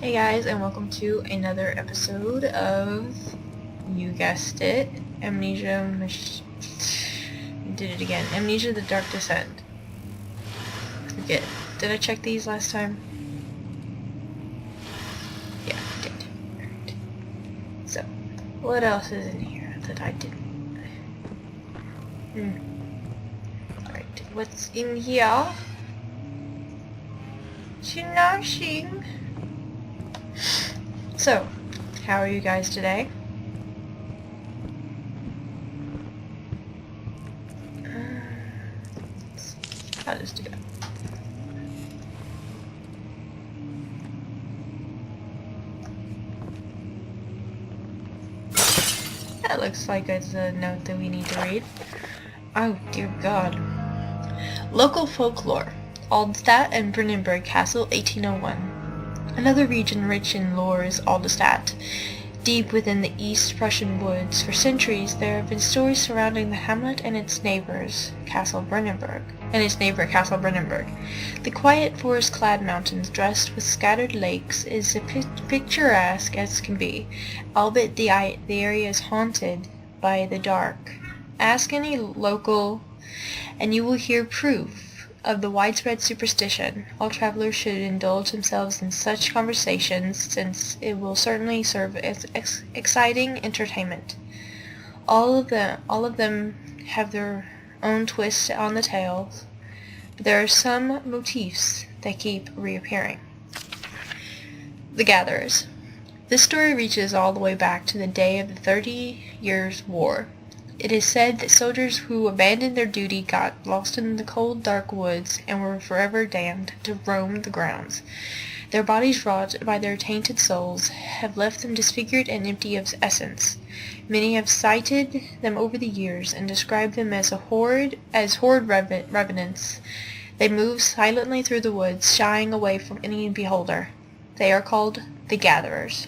Hey guys, and welcome to another episode of, you guessed it, Amnesia, did it again, Amnesia the Dark Descent. Forget, did I check these last time? Yeah, I did. Alright. So, what else is in here that I didn't? Alright, what's in here? Nothing. So, how are you guys today? Let's see. How does it go? That looks like it's a note that we need to read. Oh, dear God. Local folklore. Aldstadt and Brennenburg Castle, 1801. Another region rich in lore is Aldstadt. Deep within the East Prussian woods, for centuries there have been stories surrounding the hamlet and its neighbor, Castle Brennenburg. The quiet forest-clad mountains, dressed with scattered lakes, is as picturesque as can be, albeit the area is haunted by the dark. Ask any local, and you will hear proof of the widespread superstition. All travelers should indulge themselves in such conversations, since it will certainly serve as exciting entertainment. All of them have their own twists on the tales, but there are some motifs that keep reappearing. The Gatherers. This story reaches all the way back to the day of the 30 Years' War. It is said that soldiers who abandoned their duty got lost in the cold, dark woods and were forever damned to roam the grounds. Their bodies, wrought by their tainted souls, have left them disfigured and empty of essence. Many have cited them over the years and described them as horrid revenants. They move silently through the woods, shying away from any beholder. They are called the Gatherers,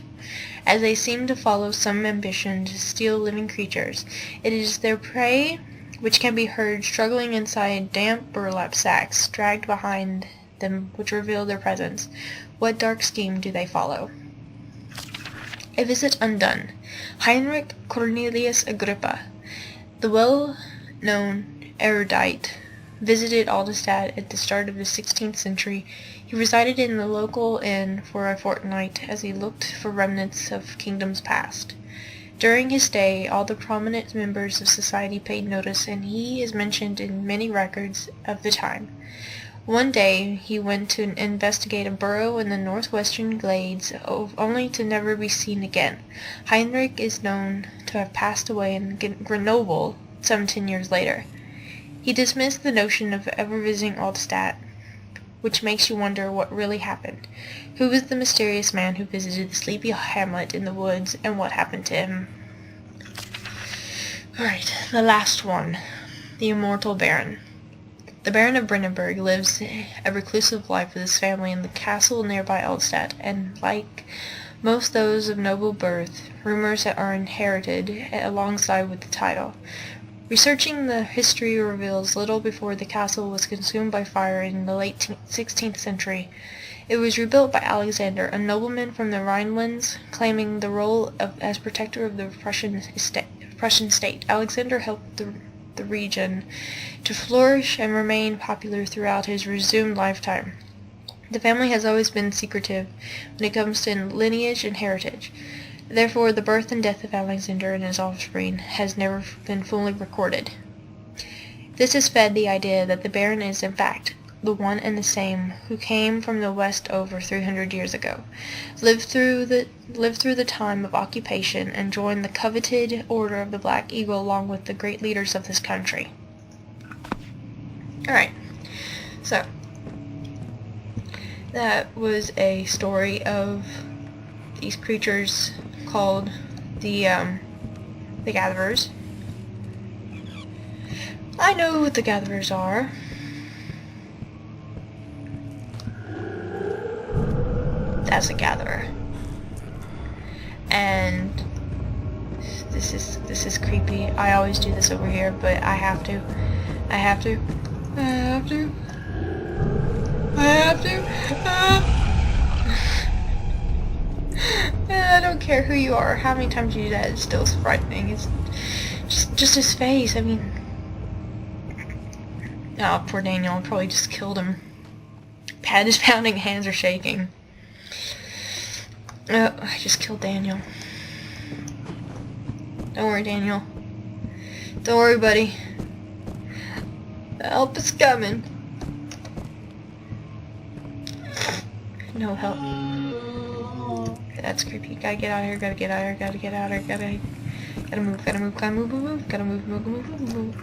as they seem to follow some ambition to steal living creatures. It is their prey which can be heard struggling inside damp burlap sacks dragged behind them which reveal their presence. What dark scheme do they follow? A visit undone. Heinrich Cornelius Agrippa, the well-known erudite, visited Aldstadt at the start of the 16th century. He resided in the local inn for a fortnight as he looked for remnants of kingdoms past. During his stay, all the prominent members of society paid notice, and he is mentioned in many records of the time. One day he went to investigate a burrow in the northwestern glades, only to never be seen again. Heinrich is known to have passed away in Grenoble some 10 years later. He dismissed the notion of ever visiting Aldstadt, which makes you wonder what really happened. Who was the mysterious man who visited the sleepy hamlet in the woods, and what happened to him? Alright, the last one. The Immortal Baron. The Baron of Brennenburg lives a reclusive life with his family in the castle nearby Aldstadt, and like most those of noble birth, rumors are inherited alongside with the title. Researching the history reveals little before the castle was consumed by fire in the late 16th century. It was rebuilt by Alexander, a nobleman from the Rhinelands, claiming the role as protector of the Prussian state. Alexander helped the region to flourish and remain popular throughout his resumed lifetime. The family has always been secretive when it comes to lineage and heritage. Therefore, the birth and death of Alexander and his offspring has never been fully recorded. This has fed the idea that the Baron is, in fact, the one and the same who came from the west over 300 years ago, lived through the time of occupation, and joined the coveted Order of the Black Eagle along with the great leaders of this country. Alright, so that was a story of these creatures called the Gatherers. I know what the Gatherers are. That's a Gatherer. And this is creepy. I always do this over here, but I have to. I don't care who you are or how many times you do that, it's still frightening. It's just his face, I mean... Oh, poor Daniel, I probably just killed him. Pad is pounding, hands are shaking. Oh, I just killed Daniel. Don't worry, Daniel. Don't worry, buddy. The help is coming. No help. That's creepy. Gotta get out of here, gotta get out of here, gotta get out of here, gotta move, gotta move, gotta move, move, gotta move, move, move, move.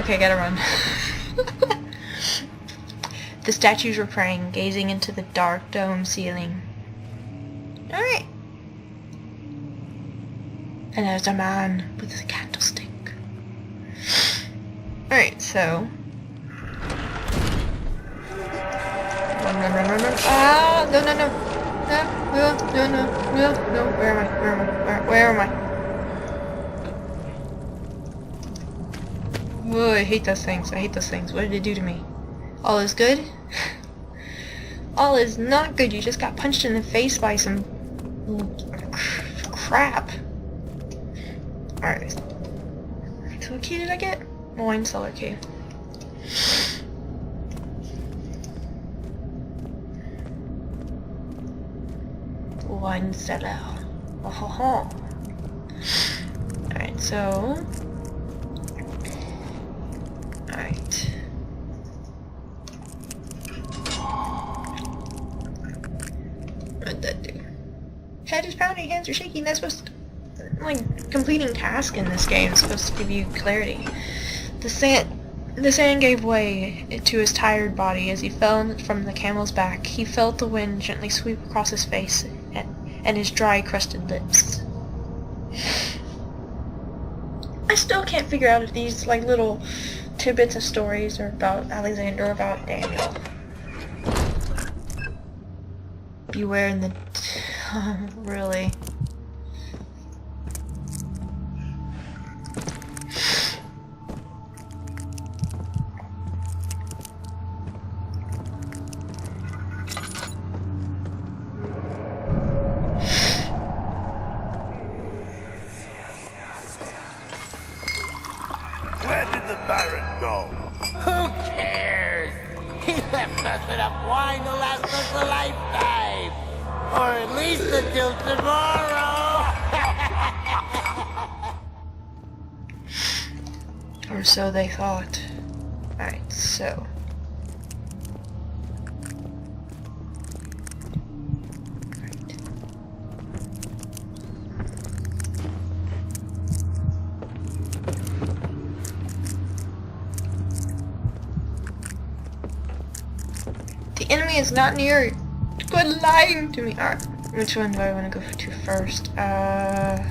Okay, gotta run. The statues were praying, gazing into the dark dome ceiling. Alright. And there's a man with a candlestick. Alright, so... Run, run, run, run, run. Ah! No, no, no. No, no, no, no, no. Where am I? Where am I? Where am I? Oh, I hate those things. I hate those things. What did it do to me? All is good? All is not good. You just got punched in the face by some crap. Alright. So what key did I get? Wine cellar key. Wine cellar. Oh ho ho. Alright, so... Alright. What'd that do? Head is pounding, hands are shaking. That's supposed to... Like, completing tasks in this game is supposed to give you clarity. The sand gave way to his tired body as he fell from the camel's back. He felt the wind gently sweep across his face and his dry, crusted lips. I still can't figure out if these, like, little tidbits of stories are about Alexander or about Daniel. Beware in the... really... Where did the Baron go? Who cares? He left us enough wine to last us a lifetime. Or at least until tomorrow. Or so they thought. Alright, so... The enemy is not near. Quit lying to me. Alright, which one do I want to go to first? I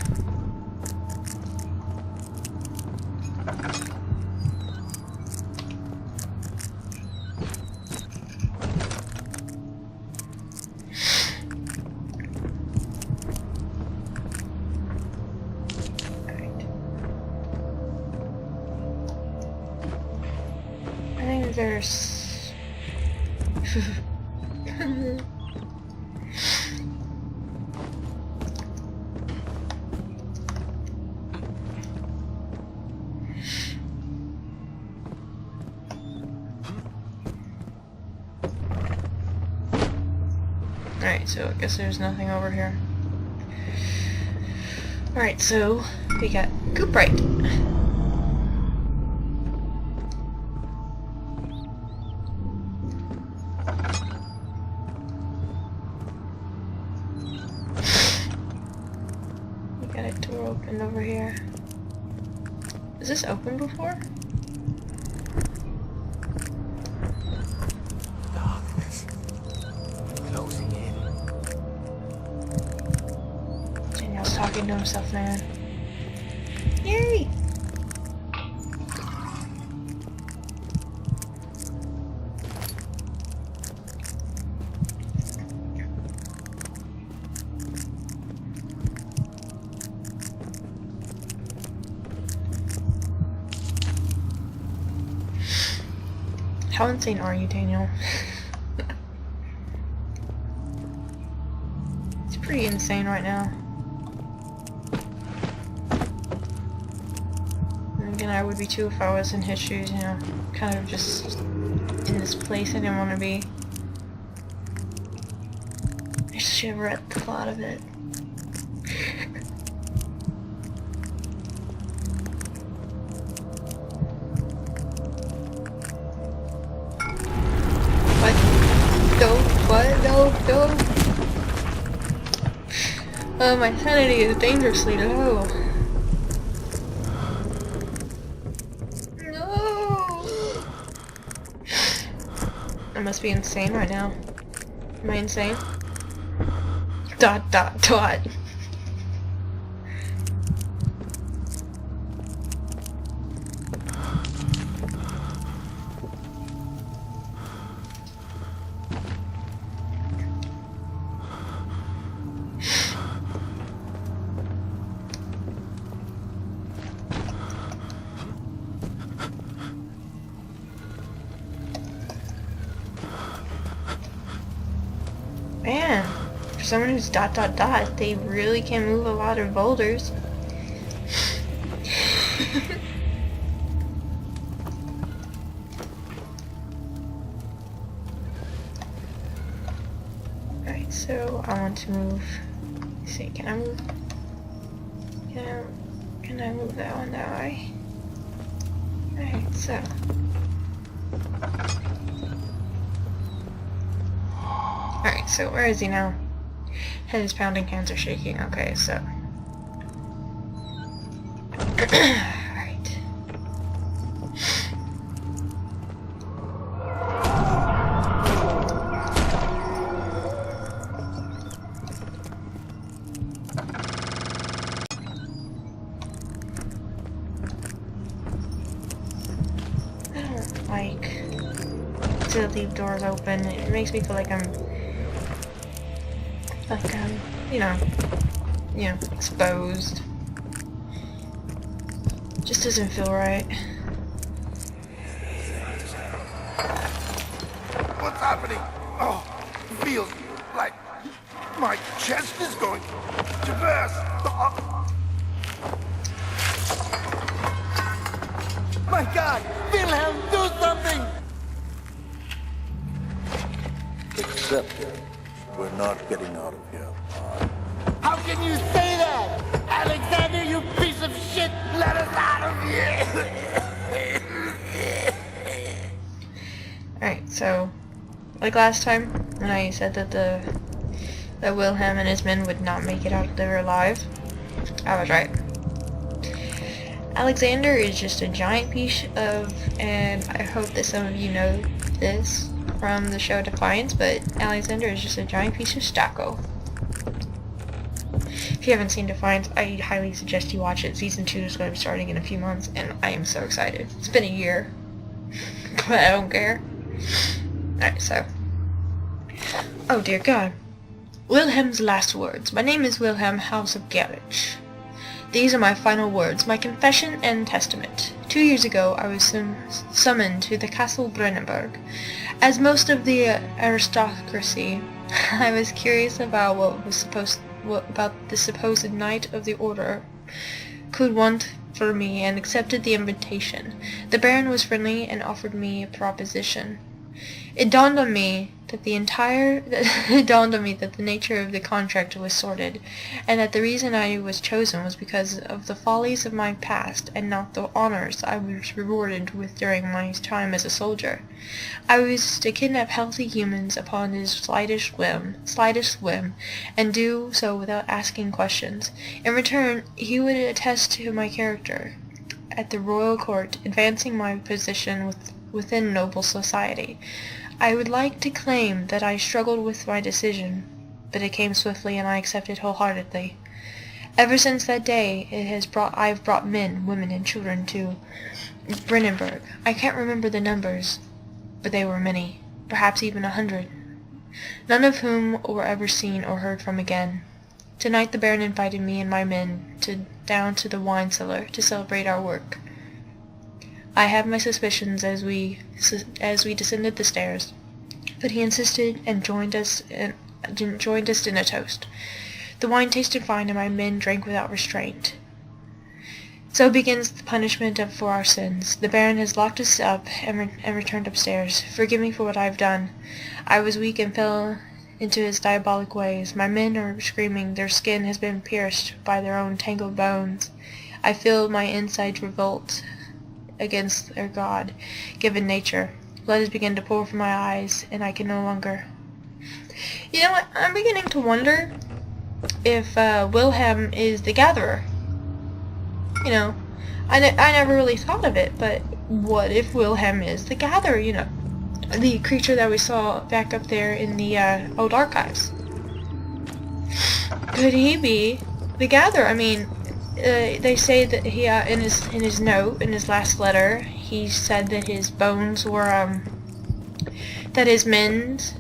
think there's... Alright, so I guess there's nothing over here. Alright, so we got Cooperite. We got a door open over here. Is this open before? Darkness. Closing in. Daniel's talking to himself, man. Yay! How insane are you, Daniel? It's pretty insane right now. And again, I would be too if I was in his shoes, you know, kind of just in this place I didn't want to be. I shiver at the thought of it. What? No, what? No. My sanity is dangerously low. No! I must be insane right now. Am I insane? ... Man, for someone who's ... they really can move a lot of boulders. Alright, so I want to move. Let's see, can I move? Can I move that one that way? Alright, so. Alright, so where is he now? Head is pounding, hands are shaking. Okay, so. Alright. I don't like to leave doors open. It makes me feel like I'm you know, exposed. Just doesn't feel right. What's happening? Oh, it feels like my chest is going to burst. My God! Wilhelm, do something! Except we're not getting out of here. How can you say that? Alexander, you piece of shit! Let us out of here! Alright, so like last time when I said that that Wilhelm and his men would not make it out of there alive, I was right. Alexander is just a giant piece of, and I hope that some of you know this from the show Defiance, but Alexander is just a giant piece of stucco. If you haven't seen Defiance, I highly suggest you watch it. Season 2 is going to be starting in a few months, and I am so excited. It's been a year, but I don't care. Alright, so. Oh dear God. Wilhelm's last words. My name is Wilhelm, House of Garage. These are my final words, my confession and testament. 2 years ago, I was summoned to the Castle Brennenburg. As most of the aristocracy, I was curious about what about the supposed Knight of the Order could want for me, and accepted the invitation. The Baron was friendly and offered me a proposition. It dawned on me that the nature of the contract was sordid, and that the reason I was chosen was because of the follies of my past, and not the honors I was rewarded with during my time as a soldier. I was to kidnap healthy humans upon his slightest whim, and do so without asking questions. In return, he would attest to my character at the royal court, advancing my position within noble society. I would like to claim that I struggled with my decision, but it came swiftly and I accepted wholeheartedly. Ever since that day, I've brought men, women, and children to Brennenburg. I can't remember the numbers, but they were many, perhaps even 100, none of whom were ever seen or heard from again. Tonight the Baron invited me and my men down to the wine cellar to celebrate our work. I had my suspicions as we descended the stairs, but he insisted and joined us joined us in a toast. The wine tasted fine, and my men drank without restraint. So begins the punishment for our sins. The Baron has locked us up and returned upstairs. Forgive me for what I have done. I was weak and fell into his diabolic ways. My men are screaming. Their skin has been pierced by their own tangled bones. I feel my insides revolt against their God-given nature. Blood is beginning to pour from my eyes, and I can no longer... You know what? I'm beginning to wonder if Wilhelm is the Gatherer. You know, I never really thought of it, but what if Wilhelm is the Gatherer, you know? The creature that we saw back up there in the old archives. Could he be the Gatherer? I mean, they say that he, in his note, in his last letter, he said that his bones were, that his men's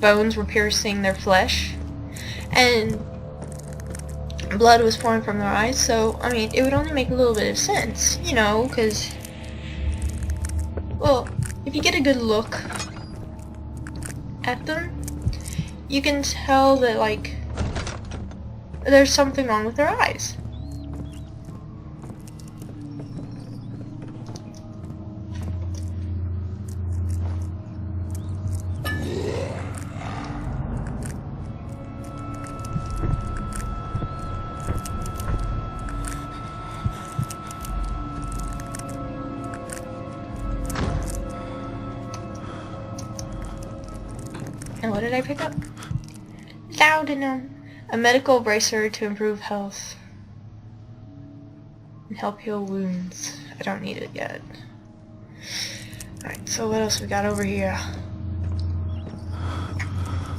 bones were piercing their flesh, and blood was pouring from their eyes. So, I mean, it would only make a little bit of sense, you know, because, well, if you get a good look at them, you can tell that, like, there's something wrong with their eyes. And what did I pick up? Laudanum. A medical bracer to improve health and help heal wounds. I don't need it yet. Alright, so what else we got over here?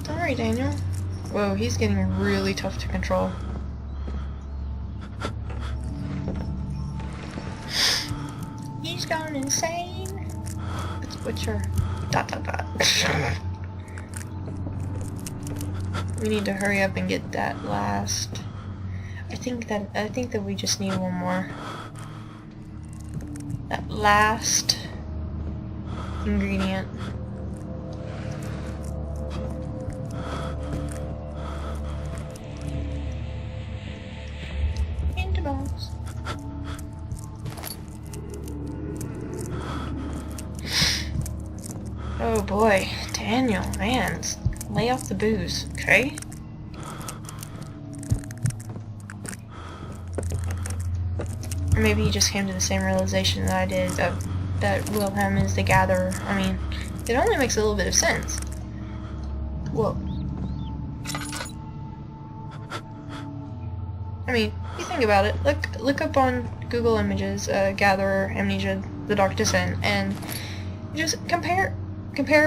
Don't worry, Daniel. Whoa, he's getting really tough to control. He's gone insane. What's your... ... We need to hurry up and get that last. I think that we just need one more. That last ingredient. Into bones. Oh boy, Daniel, man. Lay off the booze, okay? Or maybe he just came to the same realization that I did, that Wilhelm is the Gatherer. I mean, it only makes a little bit of sense. Whoa. I mean, you think about it. Look up on Google Images, Gatherer, Amnesia, The Dark Descent, and just compare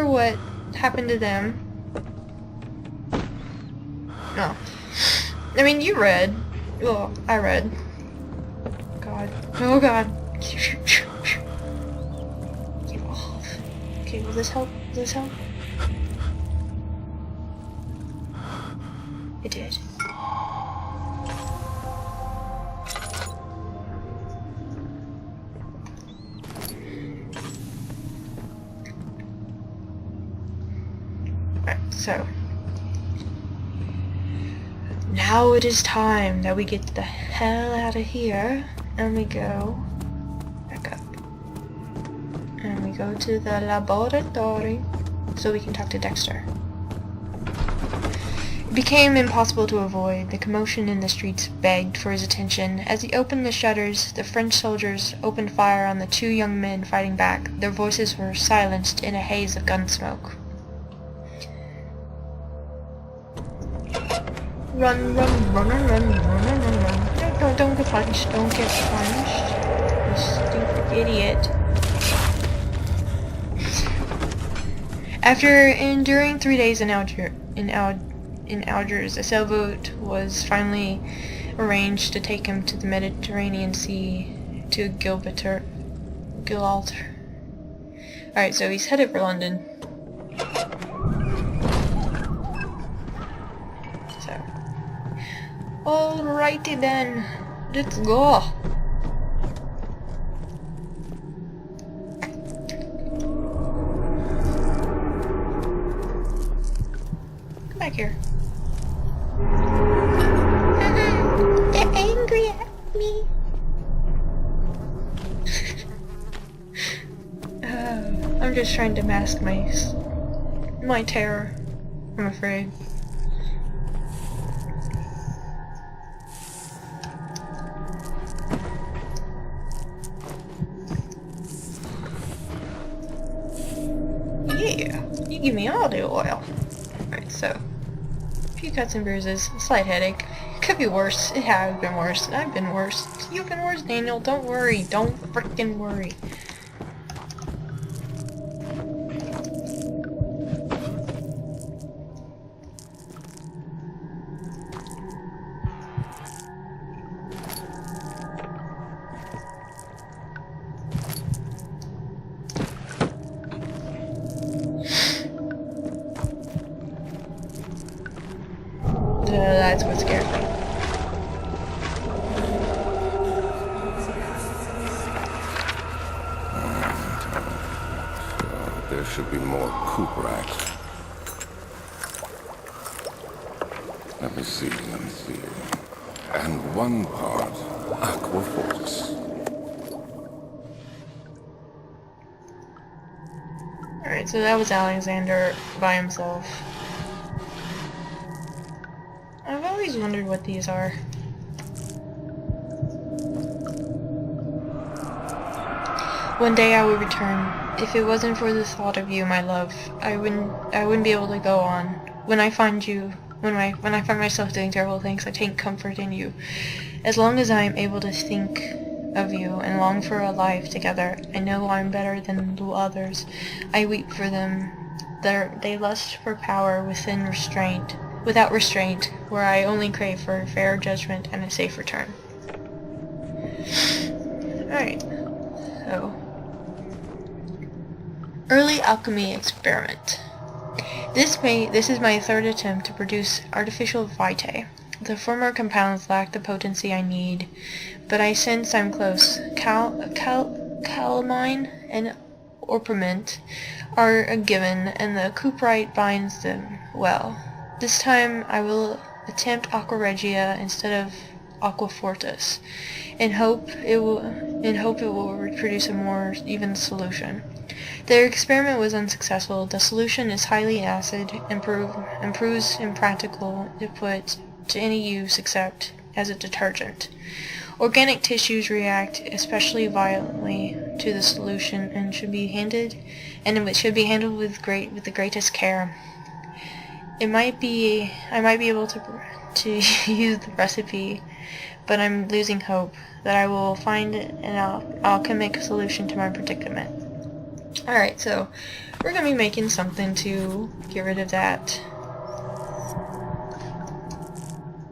what happened to them. No. I mean, you read. Well, I read. God. Oh, God. Get off. Okay, will this help? Will this help? It did. Alright, so... Now it is time that we get the hell out of here, and we go back up. And we go to the laboratory so we can talk to Dexter. It became impossible to avoid. The commotion in the streets begged for his attention. As he opened the shutters, the French soldiers opened fire on the two young men fighting back. Their voices were silenced in a haze of gun smoke. Run, run, run, run, run, run, run, run, run. No, don't get punched. Don't get punched. You stupid idiot. After enduring 3 days in Algiers, a sailboat was finally arranged to take him to the Mediterranean Sea to Gibraltar. Alright, so he's headed for London. Alrighty then, let's go. back here. They're angry at me. I'm just trying to mask my terror, I'm afraid. Yeah, you give me all the oil. Alright, so, a few cuts and bruises, a slight headache. Could be worse. It has been worse. I've been worse. You've been worse, Daniel. Don't worry. Don't frickin' worry. That's what scared me. There should be more coop racks. Let me see. And one part aquaforce. Alright, so that was Alexander by himself. I've always wondered what these are. One day I will return. If it wasn't for the thought of you, my love, I wouldn't be able to go on. When I find you, when I find myself doing terrible things, I take comfort in you. As long as I am able to think of you and long for a life together, I know I'm better than the others. I weep for them. They lust for power without restraint, where I only crave for a fair judgment and a safe return. Alright, so... Early alchemy experiment. This is my third attempt to produce artificial vitae. The former compounds lack the potency I need, but I sense I'm close. Calamine and orpiment are a given, and the cuprite binds them well. This time I will attempt aqua regia instead of aqua fortis, in hope it will produce a more even solution. Their experiment was unsuccessful. The solution is highly acid and proves impractical to put to any use except as a detergent. Organic tissues react especially violently to the solution and should be handled with the greatest care. I might be able to use the recipe, but I'm losing hope that I will find an alchemic solution to my predicament. Alright, so we're going to be making something to get rid of that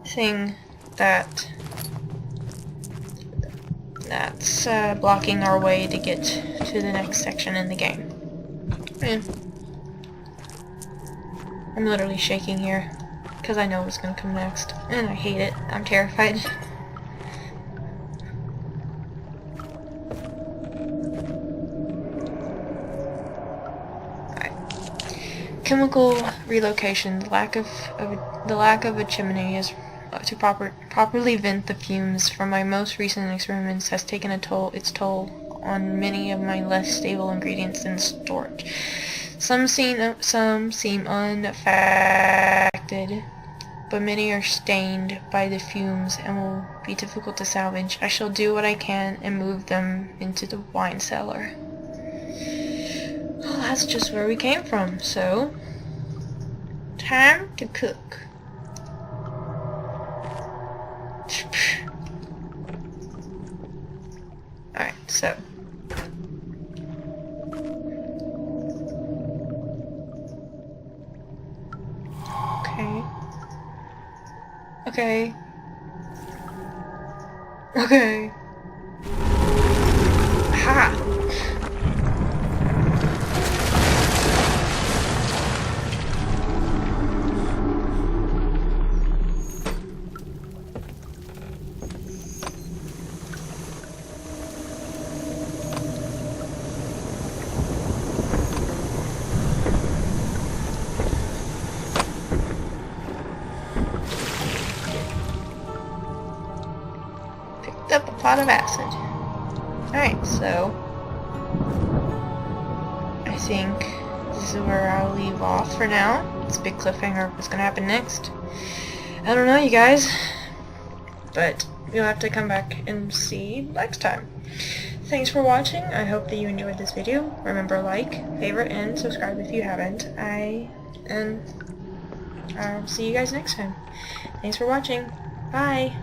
thing that's blocking our way to get to the next section in the game. And I'm literally shaking here because I know what's going to come next, and I hate it. I'm terrified. Chemical relocation. The lack of a chimney is to properly vent the fumes from my most recent experiments has taken its toll on many of my less stable ingredients in storage. Some seem unaffected, but many are stained by the fumes and will be difficult to salvage. I shall do what I can and move them into the wine cellar. Well, that's just where we came from, so time to cook. Alright, so Okay. Ha! cloud of acid. Alright, so I think this is where I'll leave off for now. It's a big cliffhanger of what's gonna happen next. I don't know, you guys, but you'll have to come back and see next time. Thanks for watching. I hope that you enjoyed this video. Remember, like, favorite, and subscribe if you haven't. I'll see you guys next time. Thanks for watching. Bye.